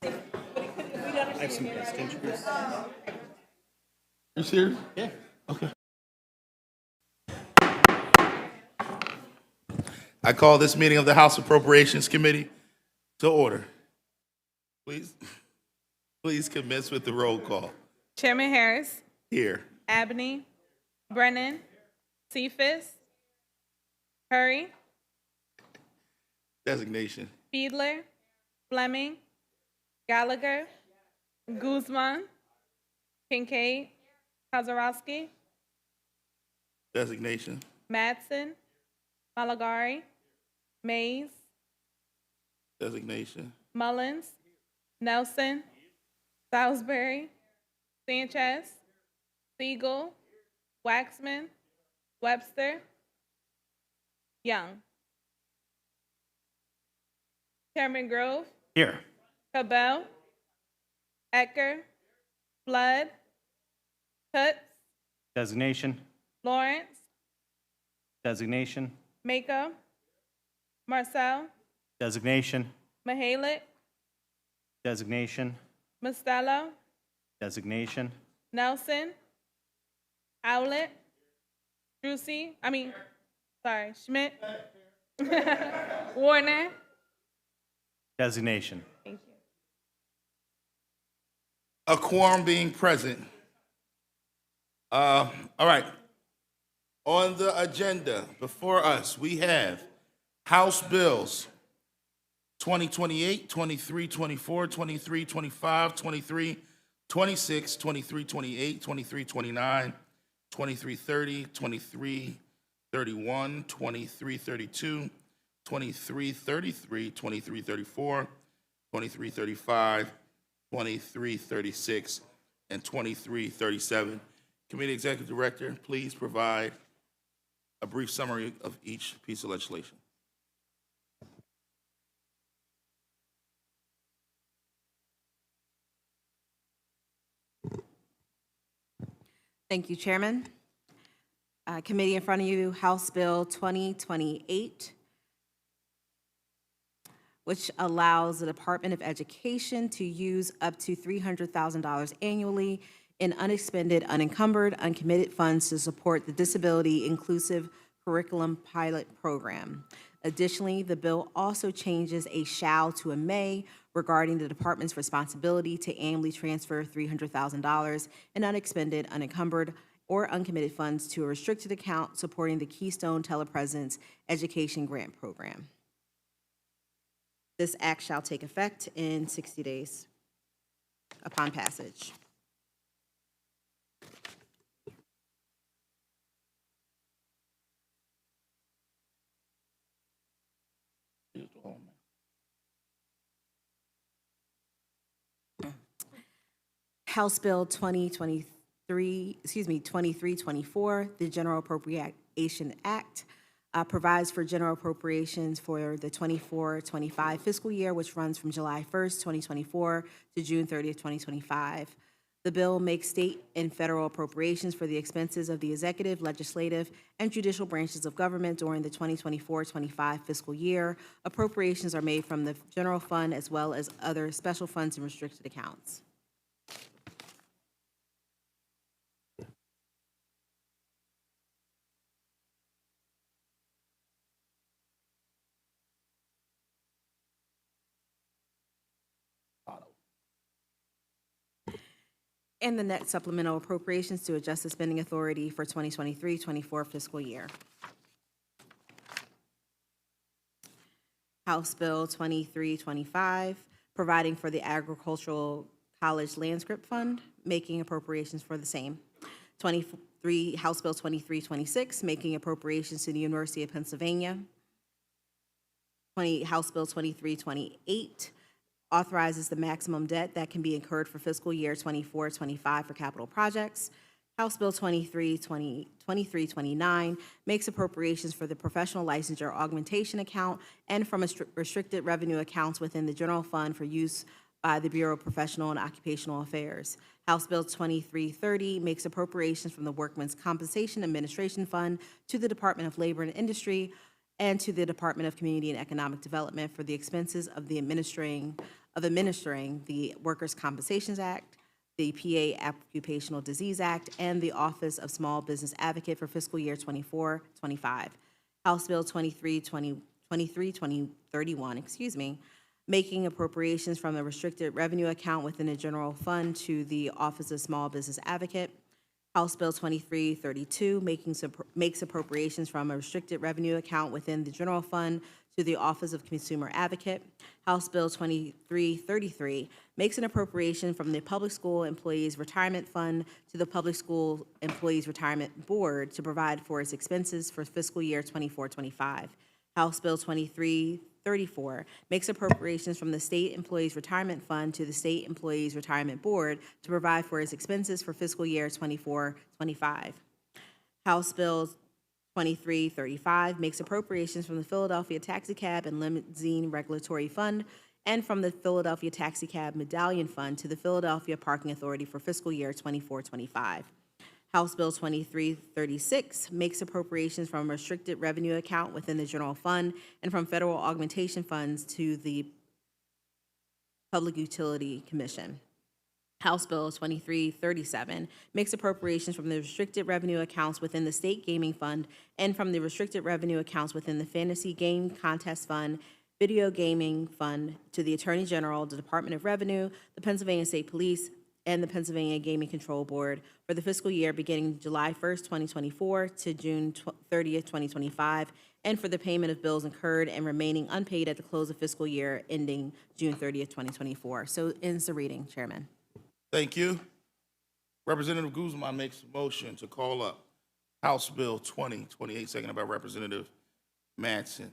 I have some extensions. You serious? Yeah. Okay. I call this meeting of the House Appropriations Committee to order. Please commence with the roll call. Chairman Harris, Here. Abney, Brennan, Cephas, Curry, Designation. Fiedler, Fleming, Gallagher, Guzman, Kincaid, Kozarowski, Designation. Madsen, Malagari, Mays, Designation. Mullins, Nelson, Salisbury, Sanchez, Siegel, Waxman, Webster, Young. Chairman Grove, Here. Cabell, Ecker, Flood, Coots, Designation. Lawrence, Designation. Mako, Marcel, Designation. Mahalik, Designation. Mostello, Designation. Nelson, Owlett, Schmidt, Warner. Designation. Thank you. A quorum being present. All right. On the agenda before us, we have House Bills 2028, 2324, 2325, 2326, 2328, 2329, 2330, 2331, 2332, 2333, 2334, 2335, 2336, and 2337. Committee Executive Director, please provide a brief summary of each piece of legislation. Thank you, Chairman. Committee in front of you, House Bill 2028, which allows the Department of Education to use up to $300,000 annually in unexpended, unencumbered, uncommitted funds to support the Disability Inclusive Curriculum Pilot Program. Additionally, the bill also changes a shall to a may regarding the department's responsibility to annually transfer $300,000 in unexpended, unencumbered, or uncommitted funds to a restricted account supporting the Keystone Telepresence Education Grant Program. This act shall take effect in 60 days upon passage. House Bill 2324, the General Appropriation Act, provides for general appropriations for the 24-25 fiscal year, which runs from July 1st, 2024 to June 30th, 2025. The bill makes state and federal appropriations for the expenses of the executive, legislative, and judicial branches of government during the 2024-25 fiscal year. Appropriations are made from the general fund as well as other special funds and restricted accounts. And the net supplemental appropriations to adjust the spending authority for 2023-24 fiscal year. House Bill 2325, providing for the Agricultural College Landscript Fund, making appropriations for the same. House Bill 2326, making appropriations to the University of Pennsylvania. House Bill 2328, authorizes the maximum debt that can be incurred for fiscal year 24-25 for capital projects. House Bill 2329 makes appropriations for the professional licensure augmentation account and from restricted revenue accounts within the general fund for use by the Bureau of Professional and Occupational Affairs. House Bill 2330 makes appropriations from the Workmen's Compensation Administration Fund to the Department of Labor and Industry and to the Department of Community and Economic Development for the expenses of the administering of administering the Workers' Compensation Act, the PA Occupational Disease Act, and the Office of Small Business Advocate for fiscal year 24-25. House Bill 2031, making appropriations from the restricted revenue account within the general fund to the Office of Small Business Advocate. House Bill 2332 makes appropriations from a restricted revenue account within the general fund to the Office of Consumer Advocate. House Bill 2333 makes an appropriation from the Public School Employees Retirement Fund to the Public School Employees Retirement Board to provide for its expenses for fiscal year 24-25. House Bill 2334 makes appropriations from the State Employees Retirement Fund to the State Employees Retirement Board to provide for its expenses for fiscal year 24-25. House Bill 2335 makes appropriations from the Philadelphia Taxicab and Limousine Regulatory Fund and from the Philadelphia Taxicab Medallion Fund to the Philadelphia Parking Authority for fiscal year 24-25. House Bill 2336 makes appropriations from a restricted revenue account within the general fund and from federal augmentation funds to the Public Utility Commission. House Bill 2337 makes appropriations from the restricted revenue accounts within the State Gaming Fund and from the restricted revenue accounts within the Fantasy Game Contest Fund, Video Gaming Fund to the Attorney General, the Department of Revenue, the Pennsylvania State Police, and the Pennsylvania Gaming Control Board for the fiscal year beginning July 1st, 2024 to June 30th, 2025, and for the payment of bills incurred and remaining unpaid at the close of fiscal year ending June 30th, 2024. So ends the reading, Chairman. Thank you. Representative Guzman makes a motion to call up House Bill 2028, seconded by Representative Mattson.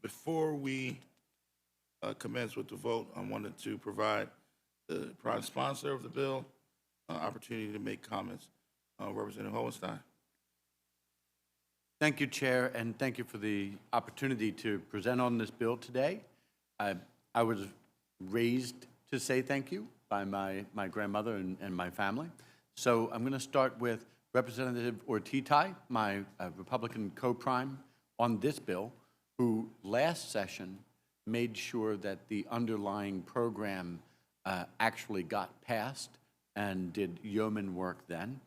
Before we commence with the vote, I wanted to provide the prime sponsor of the bill opportunity to make comments. Representative Hohenstein. Thank you, Chair, and thank you for the opportunity to present on this bill today. I was raised to say thank you by my grandmother and my family. So I'm going to start with Representative Ortiz, my Republican co-prime on this bill, who last session made sure that the underlying program actually got passed and did yeoman work then.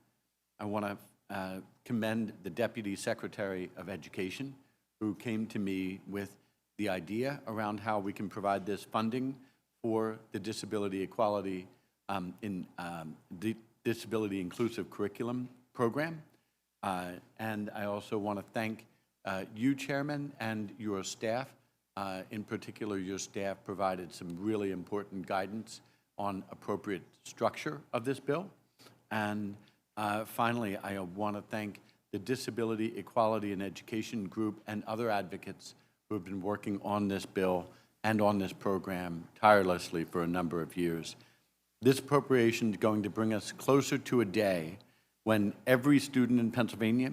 I want to commend the Deputy Secretary of Education, who came to me with the idea around how we can provide this funding for the Disability Equality in the Disability Inclusive Curriculum Program. And I also want to thank you, Chairman, and your staff. In particular, your staff provided some really important guidance on appropriate structure of this bill. And finally, I want to thank the Disability Equality in Education Group and other advocates who have been working on this bill and on this program tirelessly for a number of years. This appropriation is going to bring us closer to a day when every student in Pennsylvania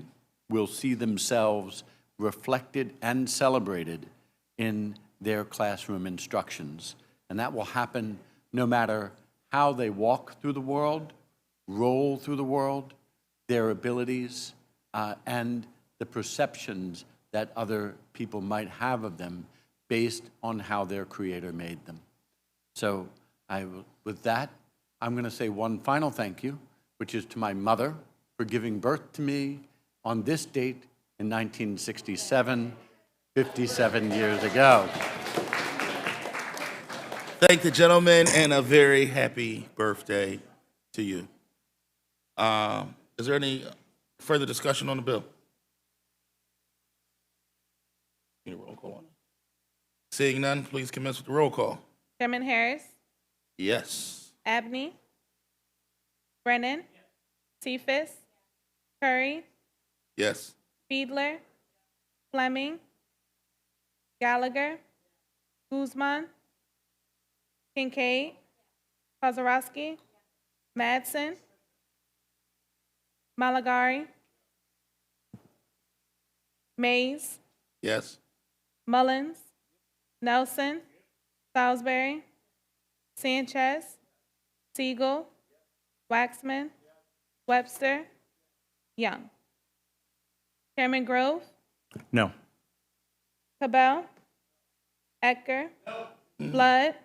will see themselves reflected and celebrated in their classroom instructions. And that will happen no matter how they walk through the world, roll through the world, their abilities, and the perceptions that other people might have of them based on how their Creator made them. So with that, I'm going to say one final thank you, which is to my mother for giving birth to me on this date in 1967, 57 years ago. Thank the gentleman and a very happy birthday to you. Is there any further discussion on the bill? Any roll call on it? Seeing none, please commence with the roll call. Chairman Harris, Yes. Abney, Brennan, Cephas, Curry, Yes. Fiedler, Fleming, Gallagher, Guzman, Kincaid, Kozarowski, Madsen, Malagari, Mays, Yes. Mullins, Nelson, Salisbury, Sanchez, Siegel, Waxman, Webster, Young. Chairman Grove, No. Cabell, Ecker, Flood,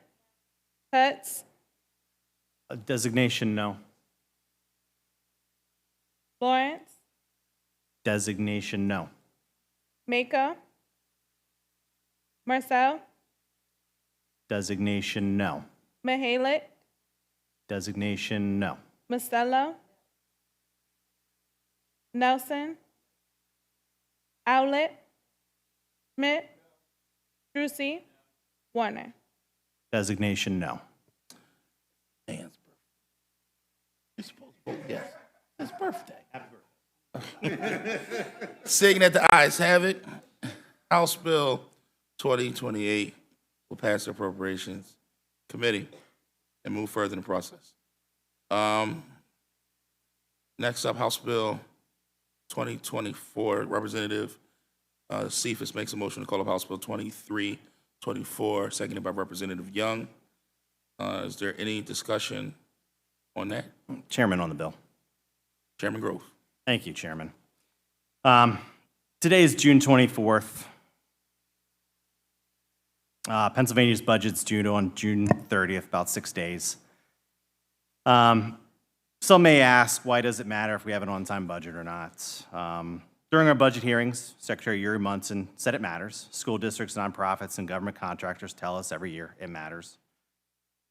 Cuts, Designation, no. Lawrence, Designation, no. Mako, Marcel, Designation, no. Mahalik, Designation, no. Mastello, Nelson, Owlett, Schmidt, Drucey, Warner. Designation, no. Dan's birthday. You're supposed to vote yes. His birthday. Seeing that the ayes have it, House Bill 2028 will pass the Appropriations Committee and move further in the process. Next up, House Bill 2024, Representative Cephas makes a motion to call up House Bill 2324, seconded by Representative Young. Is there any discussion on that? Chairman on the bill. Chairman Grove. Thank you, Chairman. Today is June 24th. Pennsylvania's budget's due on June 30th, about 6 days. Some may ask, why does it matter if we have an on-time budget or not? During our budget hearings, Secretary Yuri Munson said it matters. School districts, nonprofits, and government contractors tell us every year it matters.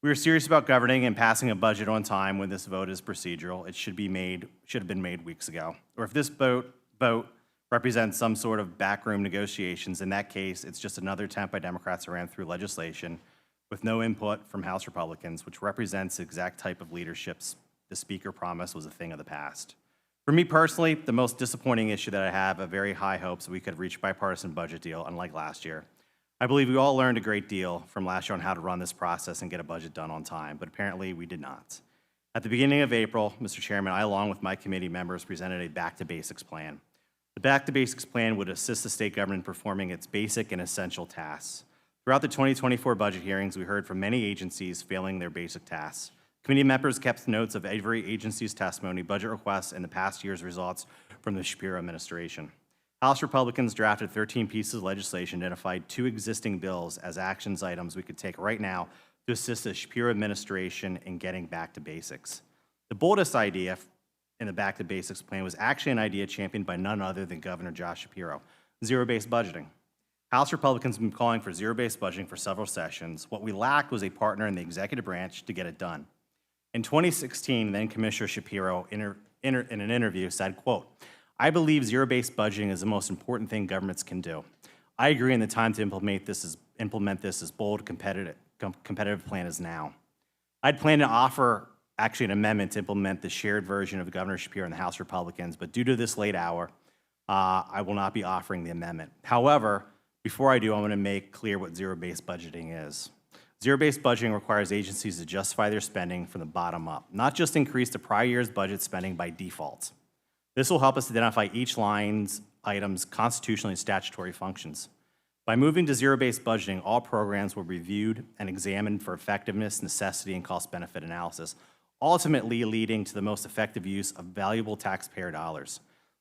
We are serious about governing and passing a budget on time when this vote is procedural. It should have been made weeks ago. Or if this vote represents some sort of backroom negotiations, in that case, it's just another attempt by Democrats to ram through legislation with no input from House Republicans, which represents the exact type of leadership the Speaker promised was a thing of the past. For me personally, the most disappointing issue that I have very high hopes that we could reach a bipartisan budget deal, unlike last year. I believe we all learned a great deal from last year on how to run this process and get a budget done on time, but apparently we did not. At the beginning of April, Mr. Chairman, I, along with my committee members, presented a Back to Basics plan. The Back to Basics plan would assist the state government in performing its basic and essential tasks. Throughout the 2024 budget hearings, we heard from many agencies failing their basic tasks. Committee members kept notes of every agency's testimony, budget requests, and the past year's results from the Shapiro administration. House Republicans drafted 13 pieces of legislation, identified 2 existing bills as actions items we could take right now to assist the Shapiro administration in getting back to basics. The boldest idea in the Back to Basics plan was actually an idea championed by none other than Governor Josh Shapiro, zero-based budgeting. House Republicans have been calling for zero-based budgeting for several sessions. What we lacked was a partner in the executive branch to get it done. In 2016, then Commissioner Shapiro, in an interview, said, quote, "I believe zero-based budgeting is the most important thing governments can do. I agree, and the time to implement this as bold, competitive plan is now." I'd plan to offer actually an amendment to implement the shared version of Governor Shapiro and the House Republicans, but due to this late hour, I will not be offering the amendment. However, before I do, I want to make clear what zero-based budgeting is. Zero-based budgeting requires agencies to justify their spending from the bottom up, not just increase the prior year's budget spending by default. This will help us identify each line's items' constitutionally and statutory functions. By moving to zero-based budgeting, all programs will be reviewed and examined for effectiveness, necessity, and cost-benefit analysis, ultimately leading to the most effective use of valuable taxpayer dollars.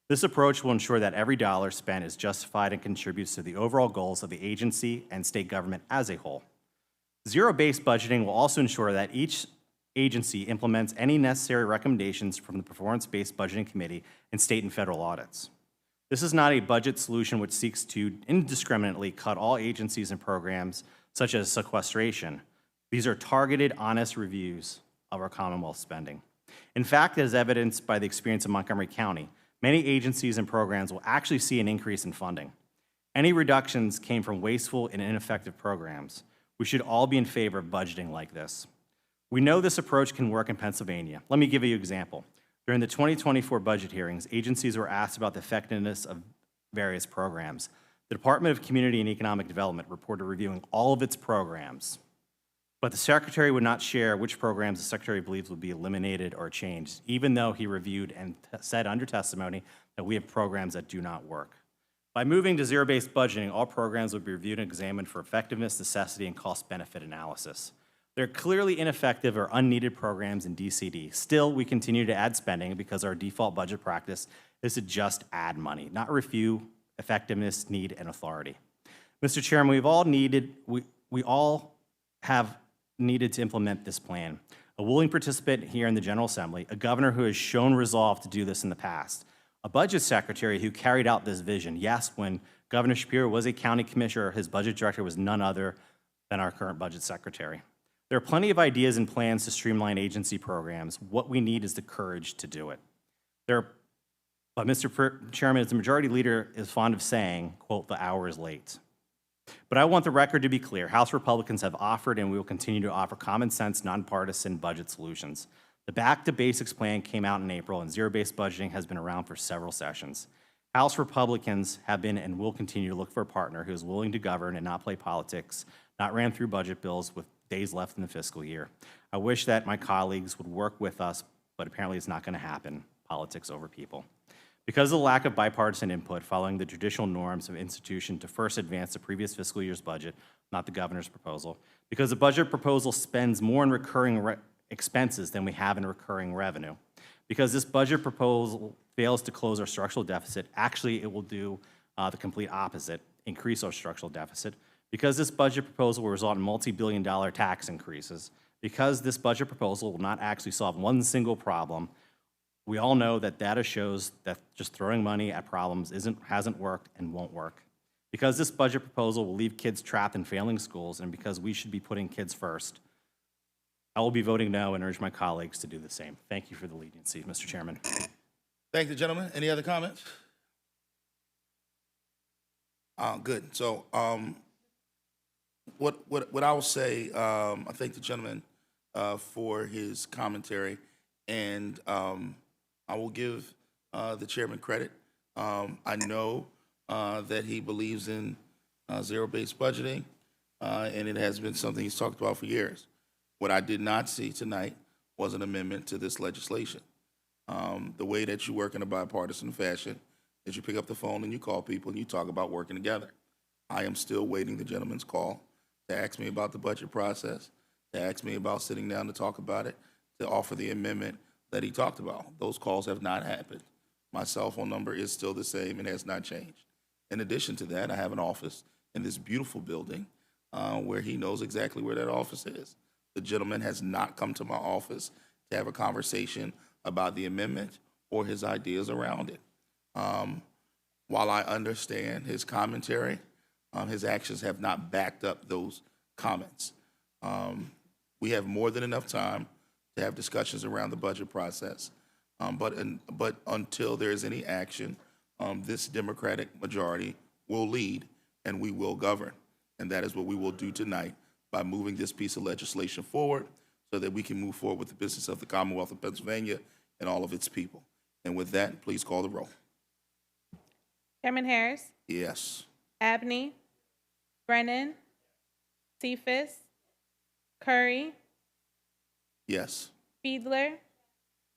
This approach will ensure that every dollar spent is justified and contributes to the overall goals of the agency and state government as a whole. Zero-based budgeting will also ensure that each agency implements any necessary recommendations from the Performance-Based Budgeting Committee and state and federal audits. This is not a budget solution which seeks to indiscriminately cut all agencies and programs, such as sequestration. These are targeted, honest reviews of our Commonwealth spending. In fact, as evidenced by the experience of Montgomery County, many agencies and programs will actually see an increase in funding. Any reductions came from wasteful and ineffective programs. We should all be in favor of budgeting like this. We know this approach can work in Pennsylvania. Let me give you an example. During the 2024 budget hearings, agencies were asked about the effectiveness of various programs. The Department of Community and Economic Development reported reviewing all of its programs, but the Secretary would not share which programs the Secretary believes would be eliminated or changed, even though he reviewed and said under testimony that we have programs that do not work. By moving to zero-based budgeting, all programs would be reviewed and examined for effectiveness, necessity, and cost-benefit analysis. There are clearly ineffective or unneeded programs in DCD. Still, we continue to add spending because our default budget practice is to just add money, not review effectiveness, need, and authority. Mr. Chairman, we all have needed to implement this plan. A willing participant here in the General Assembly, a governor who has shown resolve to do this in the past, a budget secretary who carried out this vision. Yes, when Governor Shapiro was a county commissioner, his budget director was none other than our current budget secretary. There are plenty of ideas and plans to streamline agency programs. What we need is the courage to do it. But Mr. Chairman, as the majority leader is fond of saying, quote, "the hour is late." But I want the record to be clear. House Republicans have offered and we will continue to offer common sense, nonpartisan budget solutions. The Back to Basics plan came out in April, and zero-based budgeting has been around for several sessions. House Republicans have been and will continue to look for a partner who is willing to govern and not play politics, not ran through budget bills with days left in the fiscal year. I wish that my colleagues would work with us, but apparently it's not going to happen. Politics over people. Because of the lack of bipartisan input following the traditional norms of institution to first advance the previous fiscal year's budget, not the governor's proposal, because the budget proposal spends more in recurring expenses than we have in recurring revenue, because this budget proposal fails to close our structural deficit, actually it will do the complete opposite, increase our structural deficit, because this budget proposal will result in multi-billion-dollar tax increases, because this budget proposal will not actually solve one single problem. We all know that data shows that just throwing money at problems hasn't worked and won't work. Because this budget proposal will leave kids trapped in failing schools, and because we should be putting kids first, I will be voting no and urge my colleagues to do the same. Thank you for the leniency, Mr. Chairman. Thank you, gentlemen. Any other comments? Good. So, what I will say, I thank the gentleman for his commentary, and I will give the chairman credit. I know that he believes in zero-based budgeting, and it has been something he's talked about for years. What I did not see tonight was an amendment to this legislation. The way that you work in a bipartisan fashion is you pick up the phone and you call people and you talk about working together. I am still waiting the gentleman's call to ask me about the budget process, to ask me about sitting down to talk about it, to offer the amendment that he talked about. Those calls have not happened. My cell phone number is still the same and has not changed. In addition to that, I have an office in this beautiful building where he knows exactly where that office is. The gentleman has not come to my office to have a conversation about the amendment or his ideas around it. While I understand his commentary, his actions have not backed up those comments. We have more than enough time to have discussions around the budget process. But until there is any action, this Democratic majority will lead and we will govern. And that is what we will do tonight by moving this piece of legislation forward so that we can move forward with the business of the Commonwealth of Pennsylvania and all of its people. And with that, please call the roll. Chairman Harris, Yes. Abney, Brennan, Cephas, Curry, Yes. Fiedler,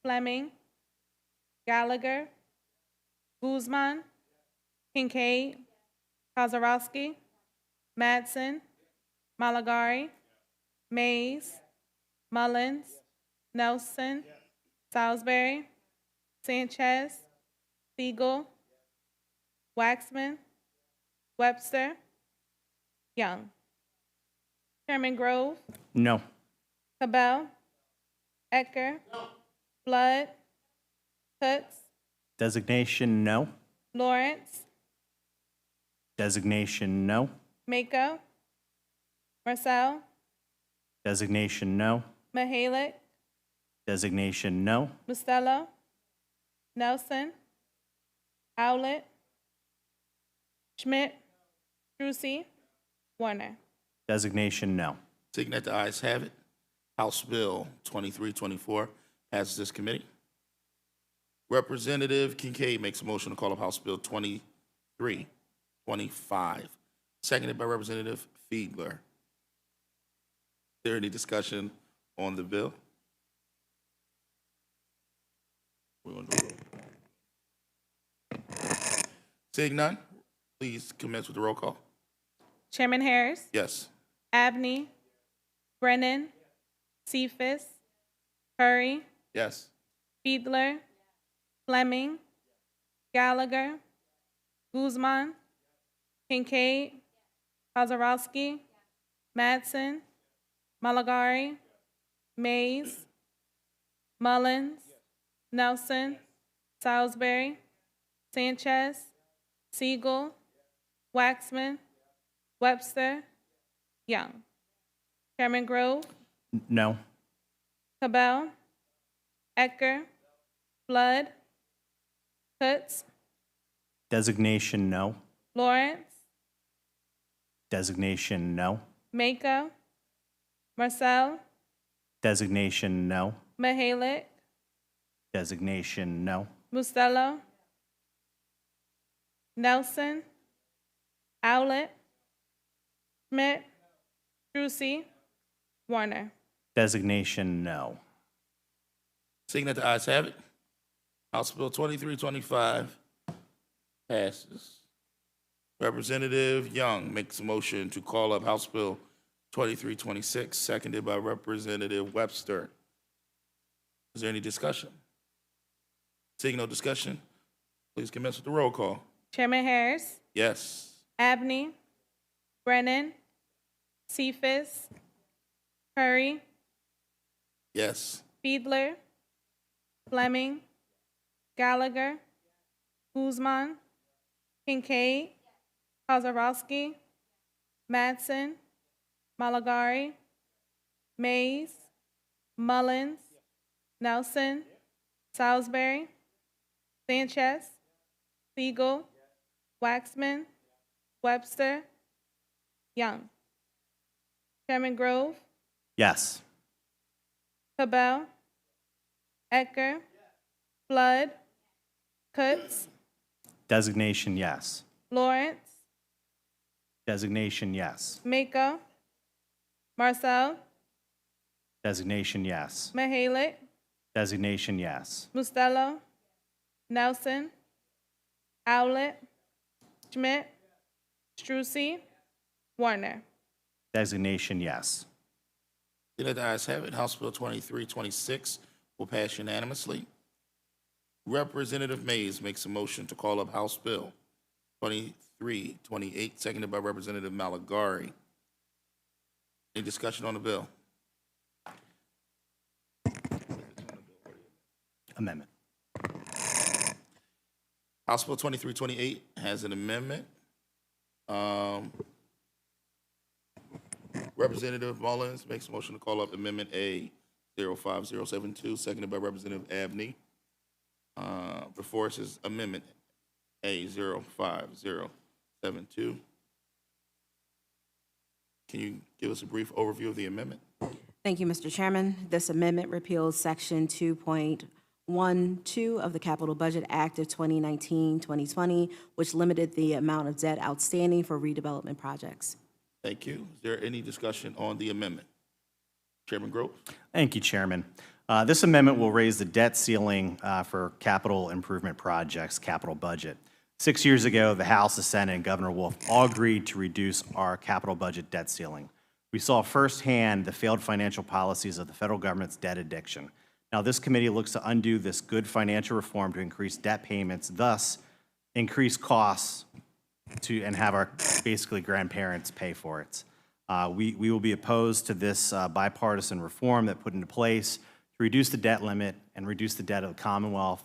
Fleming, Gallagher, Guzman, Kincaid, Kozarowski, Madsen, Malagari, Mays, Mullins, Nelson, Salisbury, Sanchez, Siegel, Waxman, Webster, Young. Chairman Grove, No. Cabell, Ecker, Flood, Cooks, Designation no. Lawrence, Designation no. Mako, Marcel, Designation no. Mahalik, Designation no. Mustello, Nelson, Owlett, Schmidt, Trucy, Warner. Designation no. Seeing that the ayes have it, House Bill 2324 passes this committee. Representative Kincaid makes a motion to call up House Bill 2325, seconded by Representative Fiedler. Is there any discussion on the bill? We want to do a roll. Seeing none, please commence with the roll call. Chairman Harris, Yes. Abney, Brennan, Cephas, Curry, Yes. Fiedler, Fleming, Gallagher, Guzman, Kincaid, Kozarowski, Madsen, Malagari, Mays, Mullins, Nelson, Salisbury, Sanchez, Siegel, Waxman, Webster, Young. Chairman Grove, No. Cabell, Ecker, Flood, Kutz, Designation no. Lawrence, Designation no. Mako, Marcel, Designation no. Mahalik, Designation no. Mustello, Nelson, Owlett, Schmidt, Drucey, Warner. Designation no. Seeing that the ayes have it, House Bill 2325 passes. Representative Young makes a motion to call up House Bill 2326, seconded by Representative Webster. Is there any discussion? Seeing no discussion, please commence with the roll call. Chairman Harris, Yes. Abney, Brennan, Cephas, Curry, Yes. Fiedler, Fleming, Gallagher, Guzman, Kincaid, Kozarowski, Madsen, Malagari, Mays, Mullins, Nelson, Salisbury, Sanchez, Siegel, Waxman, Webster, Young. Chairman Grove, Yes. Cabell, Ecker, Flood, Kutz, Designation yes. Lawrence, Designation yes. Mako, Marcel, Designation yes. Mahalik, Designation yes. Mustello, Nelson, Owlett, Schmidt, Strucy, Warner. Designation yes. Seeing that the ayes have it, House Bill 2326 will pass unanimously. Representative Mays makes a motion to call up House Bill 2328, seconded by Representative Malagari. Any discussion on the bill? Amendment. House Bill 2328 has an amendment. Representative Mullins makes a motion to call up Amendment A 05072, seconded by Representative Abney. Before us is Amendment A 05072. Can you give us a brief overview of the amendment? Thank you, Mr. Chairman. This amendment repeals Section 2.12 of the Capital Budget Act of 2019-2020, which limited the amount of debt outstanding for redevelopment projects. Thank you. Is there any discussion on the amendment? Chairman Grove? Thank you, Chairman. This amendment will raise the debt ceiling for capital improvement projects, capital budget. 6 years ago, the House, the Senate, and Governor Wolf all agreed to reduce our capital budget debt ceiling. We saw firsthand the failed financial policies of the federal government's debt addiction. Now, this committee looks to undo this good financial reform to increase debt payments, thus increase costs and have our basically grandparents pay for it. We will be opposed to this bipartisan reform that put into place to reduce the debt limit and reduce the debt of the Commonwealth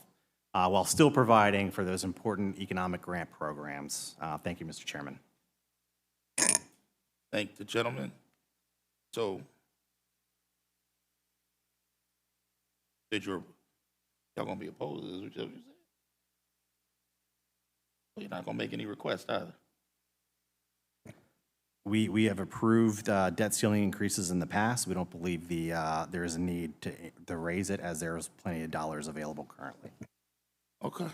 while still providing for those important economic grant programs. Thank you, Mr. Chairman. Thank the gentleman. So, y'all gonna be opposed, is what you said? You're not gonna make any requests either. We have approved debt ceiling increases in the past. We don't believe there is a need to raise it, as there is plenty of dollars available currently. Okay.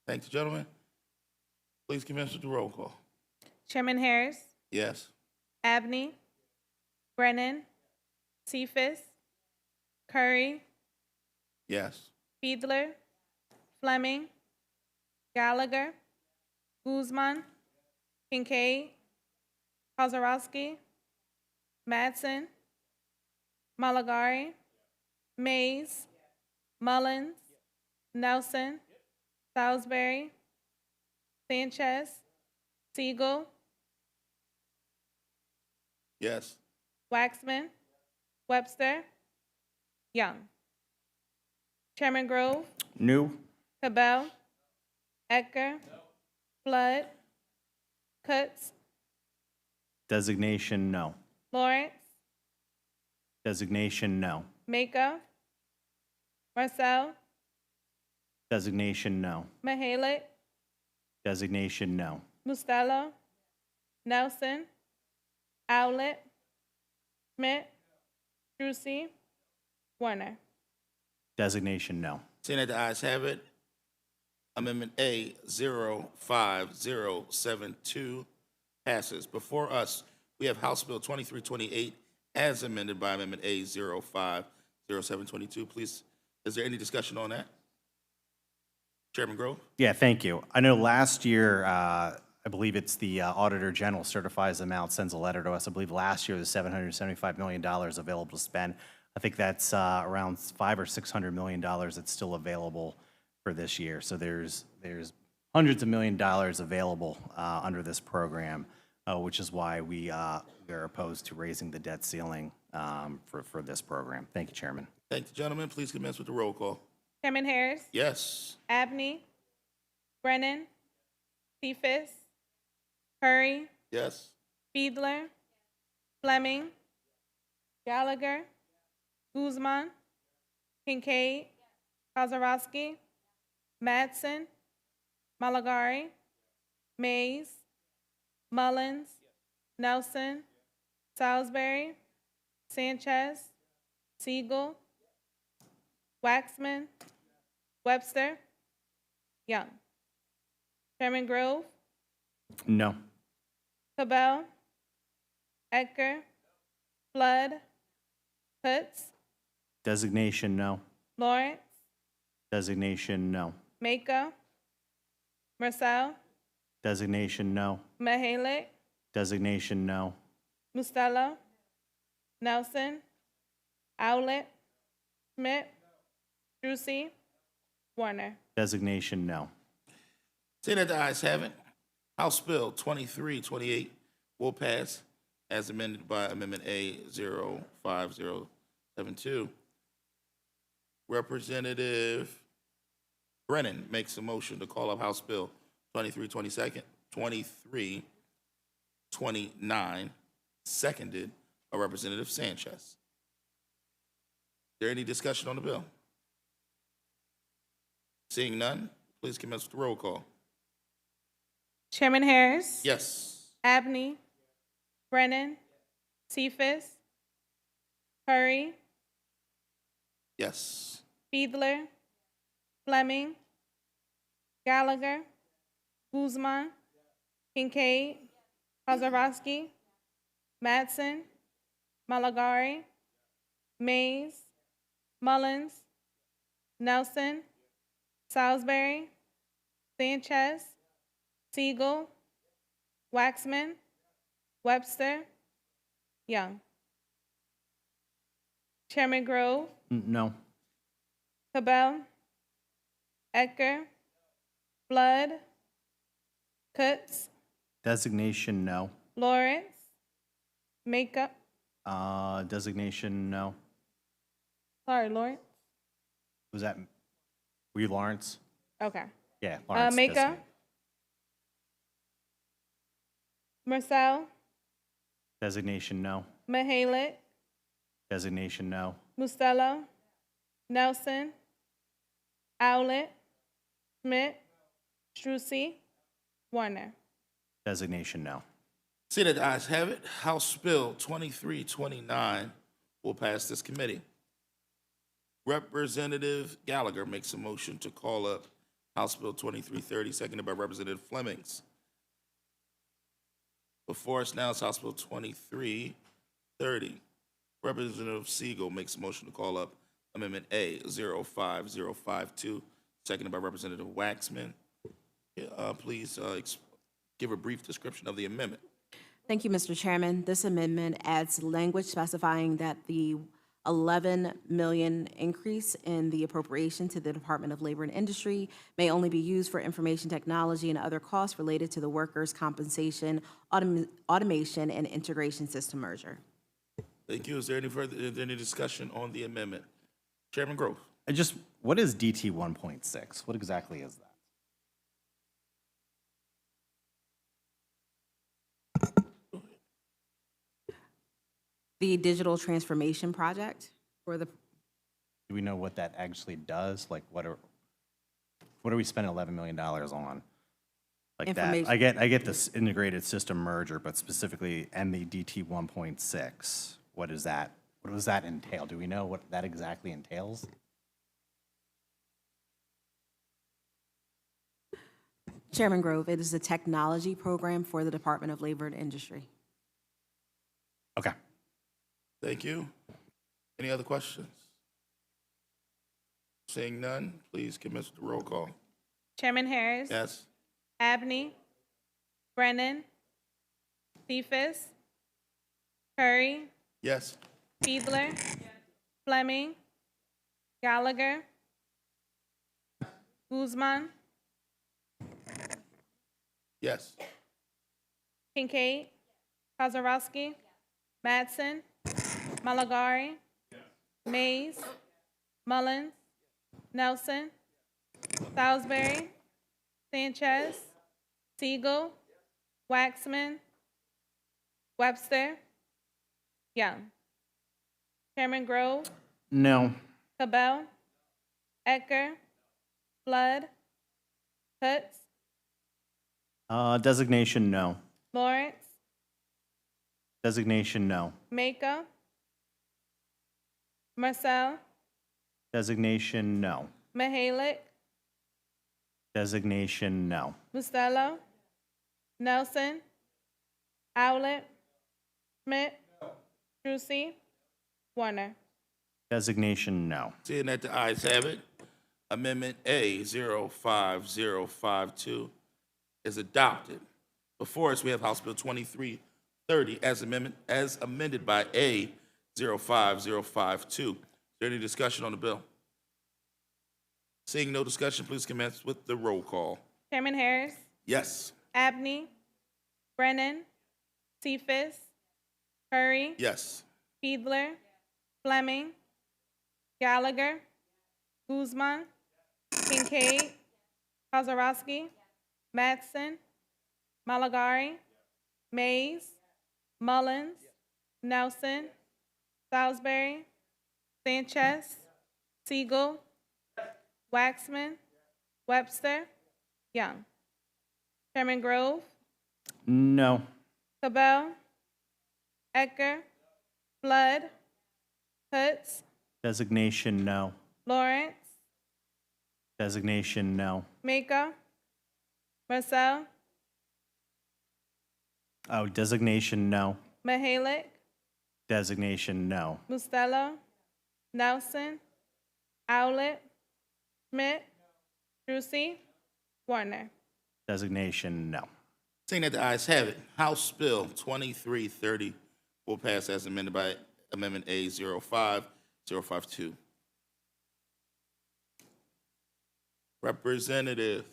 Thank the gentleman. Please commence with the roll call. Chairman Harris, Yes. Abney, Brennan, Cephas, Curry, Yes. Fiedler, Fleming, Gallagher, Guzman, Kincaid, Kozarowski, Madsen, Malagari, Mays, Mullins, Nelson, Salisbury, Sanchez, Siegel, Yes. Waxman, Webster, Young. Chairman Grove, New. Cabell, Ecker, Flood, Kutz, Designation no. Lawrence, Designation no. Mako, Marcel, Designation no. Mahalik, Designation no. Mustello, Nelson, Owlett, Schmidt, Drucey, Warner. Designation no. Seeing that the ayes have it, Amendment A 05072 passes. Before us, we have House Bill 2328 as amended by Amendment A 05072. Please, is there any discussion on that? Chairman Grove? Yeah, thank you. I know last year, I believe it's the Auditor General certifies the amount, sends a letter to us. I believe last year was $775 million available to spend. I think that's around $500 or $600 million that's still available for this year. So there's hundreds of $millions available under this program, which is why we are opposed to raising the debt ceiling for this program. Thank you, Chairman. Thank you, gentlemen. Please commence with the roll call. Chairman Harris, Yes. Abney, Brennan, Cephas, Curry, Yes. Fiedler, Fleming, Gallagher, Guzman, Kincaid, Kozarowski, Madsen, Malagari, Mays, Mullins, Nelson, Salisbury, Sanchez, Siegel, Waxman, Webster, Young. Chairman Grove, No. Cabell, Ecker, Flood, Kutz, Designation no. Lawrence, Designation no. Mako, Marcel, Designation no. Mahalik, Designation no. Mustello, Nelson, Owlett, Schmidt, Drucey, Warner. Designation no. Seeing that the ayes have it, House Bill 2328 will pass as amended by Amendment A 05072. Representative Brennan makes a motion to call up House Bill 2329, seconded by Representative Sanchez. Is there any discussion on the bill? Seeing none, please commence with the roll call. Chairman Harris, Yes. Abney, Brennan, Cephas, Curry, Yes. Fiedler, Fleming, Gallagher, Guzman, Kincaid, Kozarowski, Madsen, Malagari, Mays, Mullins, Nelson, Salisbury, Sanchez, Siegel, Waxman, Webster, Young. Chairman Grove, No. Cabell, Ecker, Flood, Kutz, Designation no. Lawrence, Makeup, Designation no. sorry, Lawrence. Was that, were you Lawrence? Okay. Yeah, Lawrence. Mako, designated. Marcel, Designation no. Mahalik, Designation no. Mustello, Nelson, Owlett, Schmidt, Drucey, Warner. Designation no. See that the ayes have it, House Bill 2329 will pass this committee. Representative Gallagher makes a motion to call up House Bill 2330, seconded by Representative Flemings. Before us now is House Bill 2330. Representative Siegel makes a motion to call up Amendment A 05052, seconded by Representative Waxman. Please give a brief description of the amendment. Thank you, Mr. Chairman. This amendment adds language specifying that the 11 million increase in the appropriation to the Department of Labor and Industry may only be used for information technology and other costs related to the workers' compensation, automation, and integration system merger. Thank you. Is there any discussion on the amendment? Chairman Grove. What is DT 1.6? What exactly is that? The digital transformation project for the, Do we know what that actually does? Like, what are we spending $11 million on? Like that, Information. I get this integrated system merger, but specifically, and the DT 1.6, what is that? What does that entail? Do we know what that exactly entails? Chairman Grove, it is a technology program for the Department of Labor and Industry. Okay. Thank you. Any other questions? Seeing none, please commence with the roll call. Chairman Harris. Yes. Abney, Brennan, Cephas, Curry, Yes. Fiedler, Fleming, Gallagher, Guzman, Yes. Kincaid, Kozarowski, Mattson, Malagari, Mays, Mullins, Nelson, Salisbury, Sanchez, Siegel, Waxman, Webster, Young. Chairman Grove, No. Cabell, Ecker, Flood, Coots, Designation, no. Lawrence, Designation, no. Maka, Marcel, Designation, no. Mahalik, Designation, no. Mustello, Nelson, Owlett, Schmidt, Trucy, Warner. Designation, no. Seeing that the ayes have it, Amendment A 05052 is adopted. Before us, we have House Bill 2330 as amended by A 05052. Is there any discussion on the bill? Seeing no discussion, please commence with the roll call. Chairman Harris, Yes. Abney, Brennan, Cephas, Curry, Yes. Fiedler, Fleming, Gallagher, Guzman, Kincaid, Kozarowski, Mattson, Malagari, Mays, Mullins, Nelson, Salisbury, Sanchez, Siegel, Waxman, Webster, Young. Chairman Grove, No. Cabell, Ecker, Flood, Coots, Designation, no. Lawrence, Designation, no. Maka, Marcel, Oh, designation, no. Mahalik, Designation, no. Mustello, Nelson, Owlett, Schmidt, Trucy, Warner. Designation, no. Seeing that the ayes have it, House Bill 2330 will pass as amended by Amendment A 05052. Representative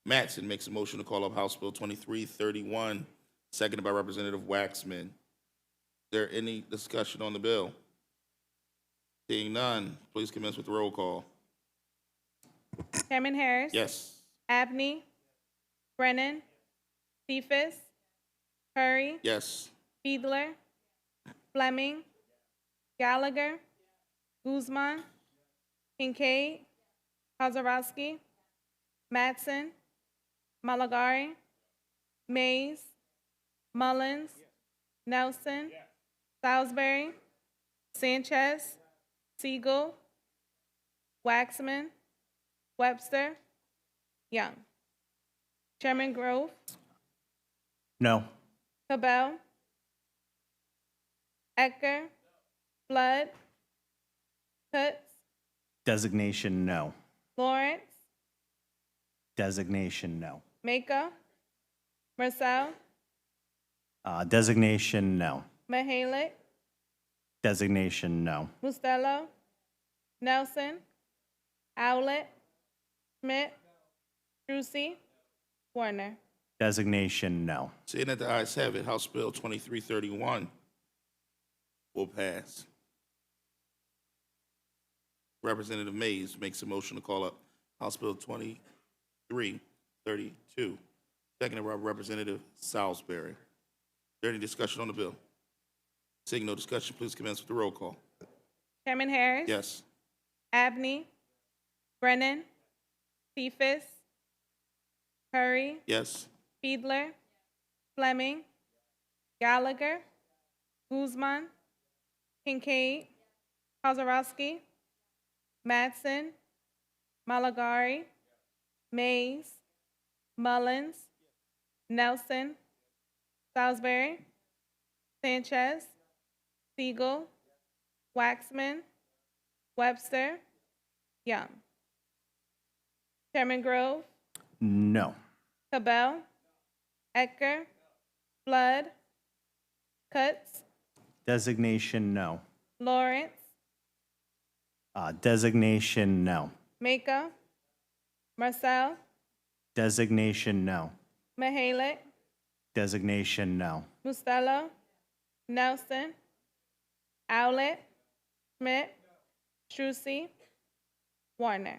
Mattson makes a motion to call up House Bill 2331, seconded by Representative Waxman. Is there any discussion on the bill? Seeing none, please commence with the roll call. Chairman Harris. Yes. Abney, Brennan, Cephas, Curry, Yes. Fiedler, Fleming, Gallagher, Guzman, Kincaid, Kozarowski, Mattson, Malagari, Mays, Mullins, Nelson, Salisbury, Sanchez, Siegel, Waxman, Webster, Young. Chairman Grove, No. Cabell, Ecker, Flood, Coots, Designation, no. Lawrence, Designation, no. Maka, Marcel, Designation, no. Mahalik, Designation, no. Mustello, Nelson, Owlett, Schmidt, Trucy, Warner. Designation, no. Seeing that the ayes have it, House Bill 2331 will pass. Representative Mays makes a motion to call up House Bill 2332, seconded by Representative Salisbury. Is there any discussion on the bill? Seeing no discussion, please commence with the roll call. Chairman Harris. Yes. Abney, Brennan, Cephas, Curry, Yes. Fiedler, Fleming, Gallagher, Guzman, Kincaid, Kozarowski, Mattson, Malagari, Mays, Mullins, Nelson, Salisbury, Sanchez, Siegel, Waxman, Webster, Young. Chairman Grove, No. Cabell, Ecker, Flood, Cutts, Designation, no. Lawrence, Designation, no. Maka, Marcel, Designation, no. Mahalik, Designation, no. Mustello, Nelson, Owlett, Schmidt, Trucy, Warner.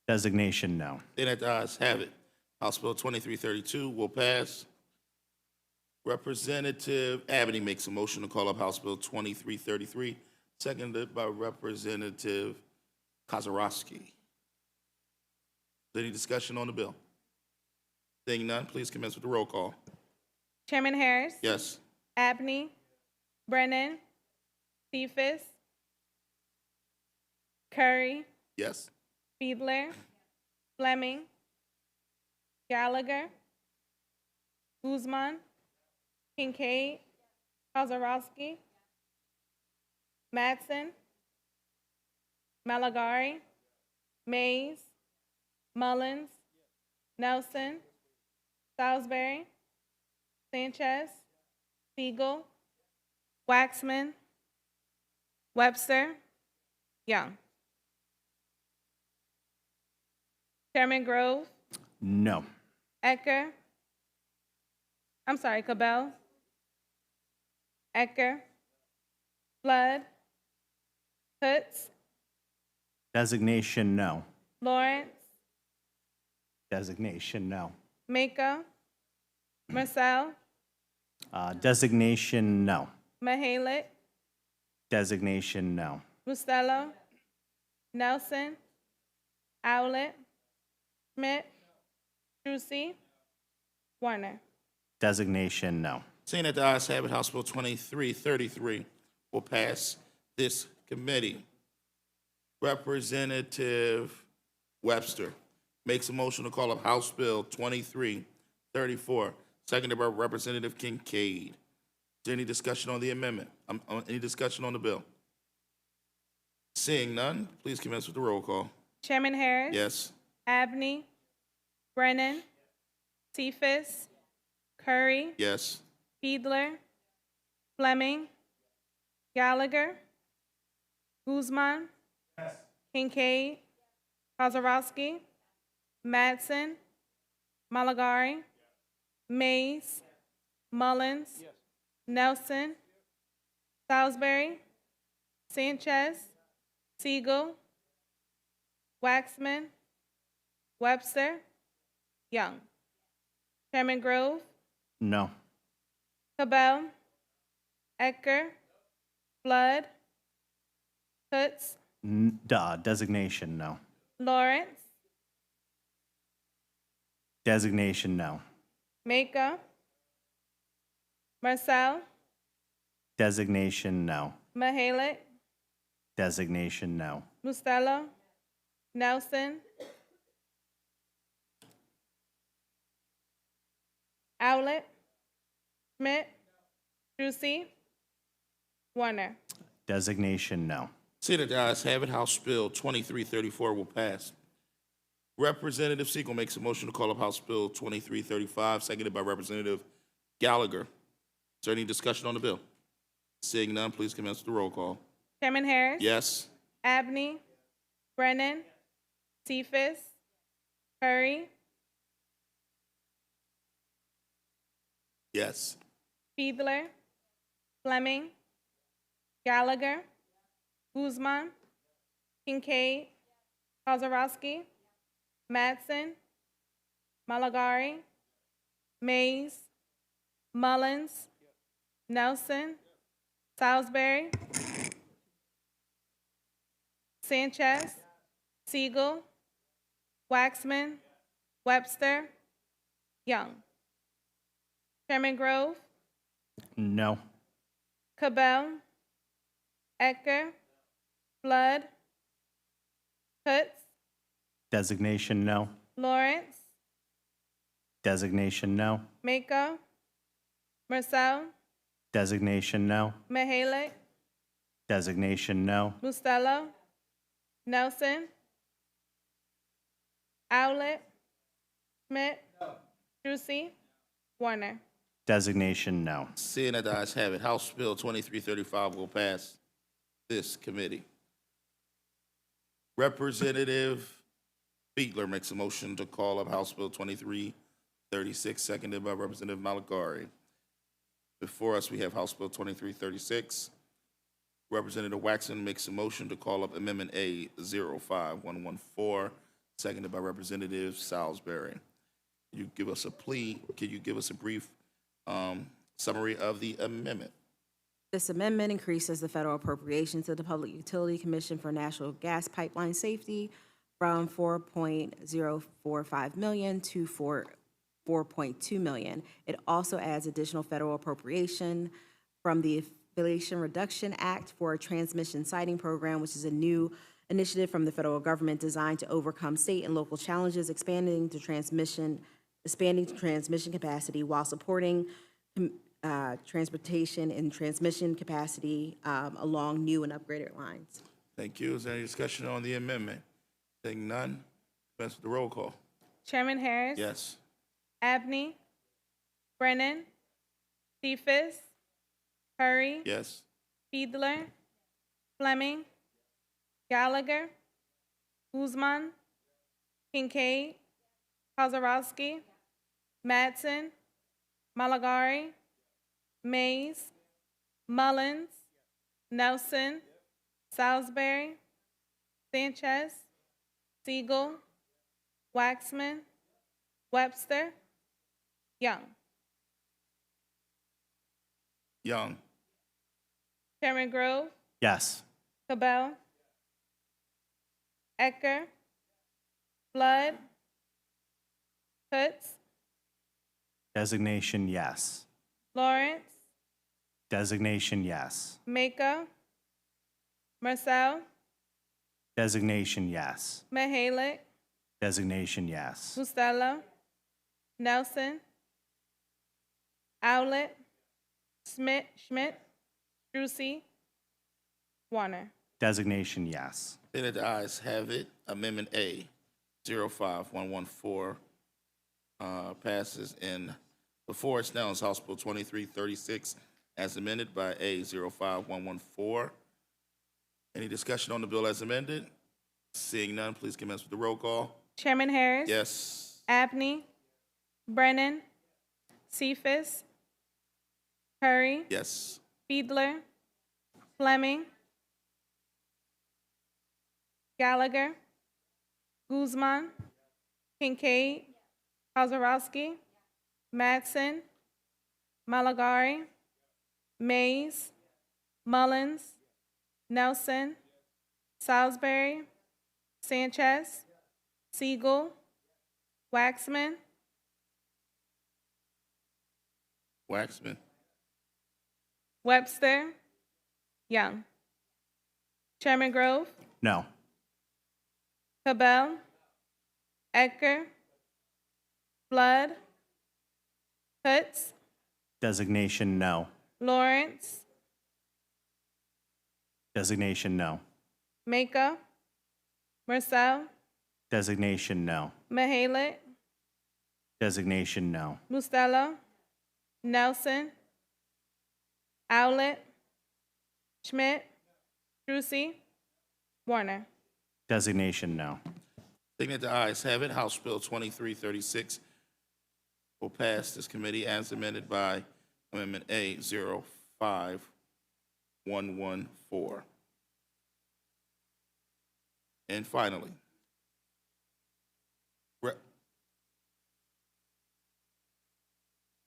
Designation, no. Then at the ayes have it. House Bill 2332 will pass. Representative Abney makes a motion to call up House Bill 2333, seconded by Representative Kozarowski. Is there any discussion on the bill? Seeing none, please commence with the roll call. Chairman Harris. Yes. Abney, Brennan, Cephas, Curry, Yes. Fiedler, Fleming, Gallagher, Guzman, Kincaid, Kozarowski, Mattson, Malagari, Mays, Mullins, Nelson, Salisbury, Sanchez, Siegel, Waxman, Webster, Young. Chairman Grove, No. Cabell, Ecker, Flood, Cutts, Designation, no. Lawrence, Designation, no. Maka, Marcel, Designation, no. Mahalik, Designation, no. Mustello, Nelson, Owlett, Schmidt, Trucy, Warner. Designation, no. Seeing that the ayes have it, House Bill 2333 will pass this committee. Representative Webster makes a motion to call up House Bill 2334, seconded by Representative Kincaid. Is there any discussion on the amendment? Any discussion on the bill? Seeing none, please commence with the roll call. Chairman Harris. Yes. Abney, Brennan, Cephas, Curry, Yes. Fiedler, Fleming, Gallagher, Guzman, Kincaid, Kozarowski, Mattson, Malagari, Mays, Mullins, Nelson, Salisbury, Sanchez, Siegel, Waxman, Webster, Young. Chairman Grove, No. Cabell, Ecker, Flood, Cutts, Designation, no. Lawrence, Designation, no. Maka, Marcel, Designation, no. Mahalik, Designation, no. Mustello, Nelson, Owlett, Schmidt, Trucy, Warner. Designation, no. Seeing that the ayes have it, House Bill 2334 will pass. Representative Siegel makes a motion to call up House Bill 2335, seconded by Representative Gallagher. Is there any discussion on the bill? Seeing none, please commence with the roll call. Chairman Harris. Yes. Abney, Brennan, Cephas, Curry, Yes. Fiedler, Fleming, Gallagher, Guzman, Kincaid, Kozarowski, Mattson, Malagari, Mays, Mullins, Nelson, Salisbury, Sanchez, Siegel, Waxman, Webster, Young. Chairman Grove, No. Cabell, Ecker, Flood, Kutz, Designation no. Lawrence, Designation no. Mako, Marcel, Designation no. Mahalik, Designation no. Bustelo, Nelson, Owlett, Schmidt, Trucy, Warner. Designation no. Seeing that the ayes have it, House Bill 2335 will pass this committee. Representative Fiedler makes a motion to call up House Bill 2336, seconded by Representative Malagari. Before us, we have House Bill 2336. Representative Waxman makes a motion to call up Amendment A 05114, seconded by Representative Salisbury. Can you give us a brief summary of the amendment? This amendment increases the federal appropriations to the Public Utility Commission for Natural Gas Pipeline Safety from $4.045 million to $4.2 million. It also adds additional federal appropriation from the Inflation Reduction Act for a transmission siting program, which is a new initiative from the federal government designed to overcome state and local challenges, expanding transmission capacity while supporting transportation and transmission capacity along new and upgraded lines. Thank you. Is there any discussion on the amendment? Seeing none, commence with the roll call. Chairman Harris. Yes. Abney, Brennan, Cephas, Curry, Yes. Fiedler, Fleming, Gallagher, Guzman, Kincaid, Kozarowski, Mattson, Malagari, Mays, Mullins, Nelson, Salisbury, Sanchez, Siegel, Waxman, Webster, Young. Young. Chairman Grove, Yes. Cabell, Ecker, Flood, Kutz, Designation yes. Lawrence, Designation yes. Mako, Marcel, Designation yes. Mahalik, Designation yes. Bustelo, Nelson, Owlett, Schmidt, Trucy, Warner. Designation yes. Seeing that the ayes have it, Amendment A 05114 passes. And before us now is House Bill 2336 as amended by A 05114. Any discussion on the bill as amended? Seeing none, please commence with the roll call. Chairman Harris. Yes. Abney, Brennan, Cephas, Curry, Yes. Fiedler, Fleming, Gallagher, Guzman, Kincaid, Kozarowski, Mattson, Malagari, Mays, Mullins, Nelson, Salisbury, Sanchez, Siegel, Waxman, Waxman. Webster, Young. Chairman Grove, No. Cabell, Ecker, Flood, Kutz, Designation no. Lawrence, Designation no. Mako, Marcel, Designation no. Mahalik, Designation no. Bustelo, Nelson, Owlett, Schmidt, Trucy, Warner. Designation no. Seeing that the ayes have it, House Bill 2336 will pass this committee as amended by Amendment A 114. And finally,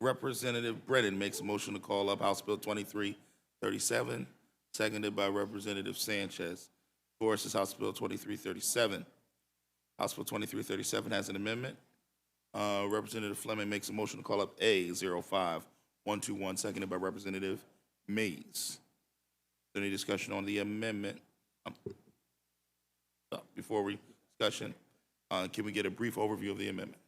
Representative Brennan makes a motion to call up House Bill 2337, seconded by Representative Sanchez. For us is House Bill 2337. House Bill 2337 has an amendment. Representative Fleming makes a motion to call up A05121, seconded by Representative Mays. Is there any discussion on the amendment? Before we discussion, can we get a brief overview of the amendment?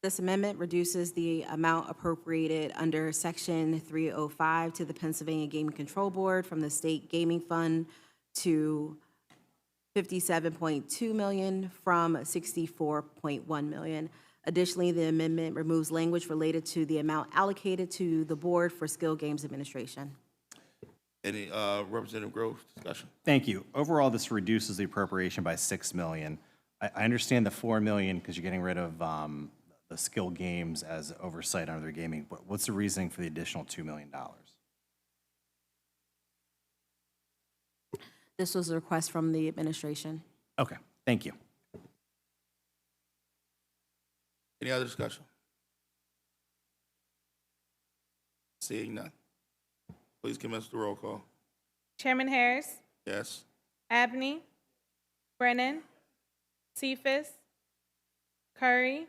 This amendment reduces the amount appropriated under Section 305 to the Pennsylvania Gaming Control Board from the State Gaming Fund to $57.2 million from $64.1 million. Additionally, the amendment removes language related to the amount allocated to the Board for Skill Games Administration. Any Representative Grove discussion? Thank you. Overall, this reduces the appropriation by $6 million. I understand the $4 million because you're getting rid of the skill games as oversight under the gaming, but what's the reasoning for the additional $2 million? This was a request from the administration. Okay, thank you. Any other discussion? Seeing none. Please commence the roll call. Chairman Harris, Yes. Abney, Brennan, Cephas, Curry,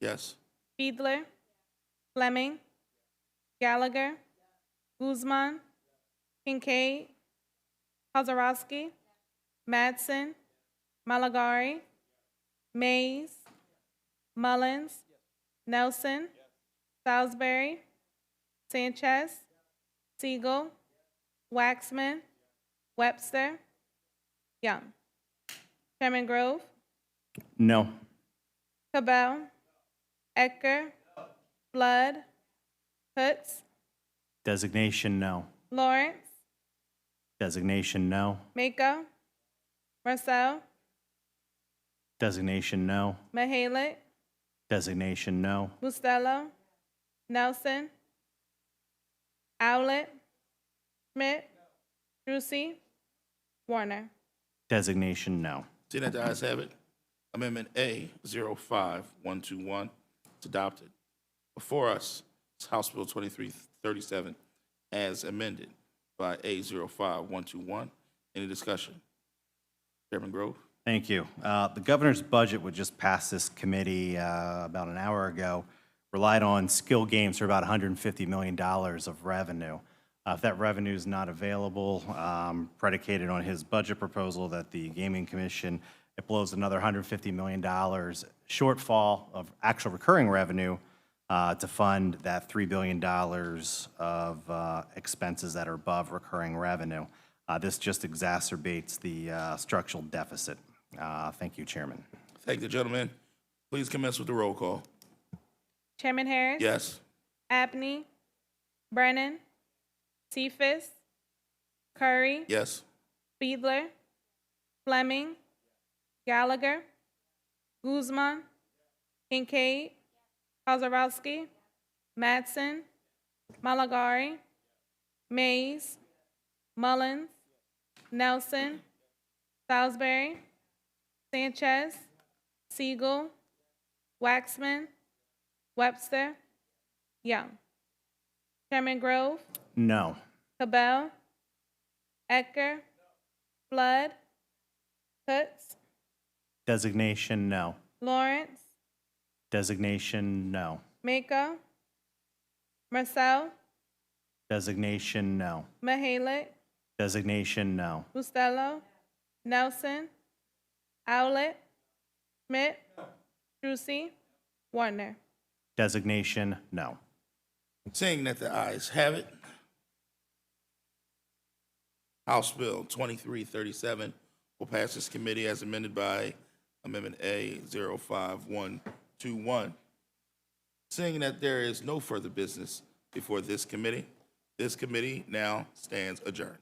Yes. Fiedler, Fleming, Gallagher, Guzman, Kincaid, Kozarowski, Madsen, Malagari, Mays, Mullins, Nelson, Salisbury, Sanchez, Siegel, Waxman, Webster, Young. Chairman Grove, No. Cabell, Ecker, Flood, Hoots, Designation no. Lawrence, Designation no. Mako, Marcel, Designation no. Mahalik, Designation no. Bustelo, Nelson, Owlett, Schmidt, Drucey, Warner. Designation no. Seeing that the ayes have it, Amendment A05121 is adopted. Before us is House Bill 2337 as amended by A05121. Any discussion? Chairman Grove? Thank you. The governor's budget, which just passed this committee about an hour ago, relied on skill games for about $150 million of revenue. If that revenue is not available, predicated on his budget proposal that the Gaming Commission, it blows another $150 million shortfall of actual recurring revenue to fund that $3 billion of expenses that are above recurring revenue. This just exacerbates the structural deficit. Thank you, Chairman. Thank the gentleman. Please commence with the roll call. Chairman Harris? Yes. Abney, Brennan, Cephas, Curry, Yes. Fiedler, Fleming, Gallagher, Guzman, Kincaid, Kozarowski, Madsen, Malagari, Mays, Mullins, Nelson, Salisbury, Sanchez, Siegel, Waxman, Webster, Young. Chairman Grove, No. Cabell, Ecker, Flood, Hoots, Designation no. Lawrence, Designation no. Mako, Marcel, Designation no. Mahalik, Designation no. Bustelo, Nelson, Owlett, Schmidt, Drucey, Warner. Designation no. Seeing that the ayes have it, House Bill 2337 will pass this committee as amended by Amendment A05121. Seeing that there is no further business before this committee now stands adjourned.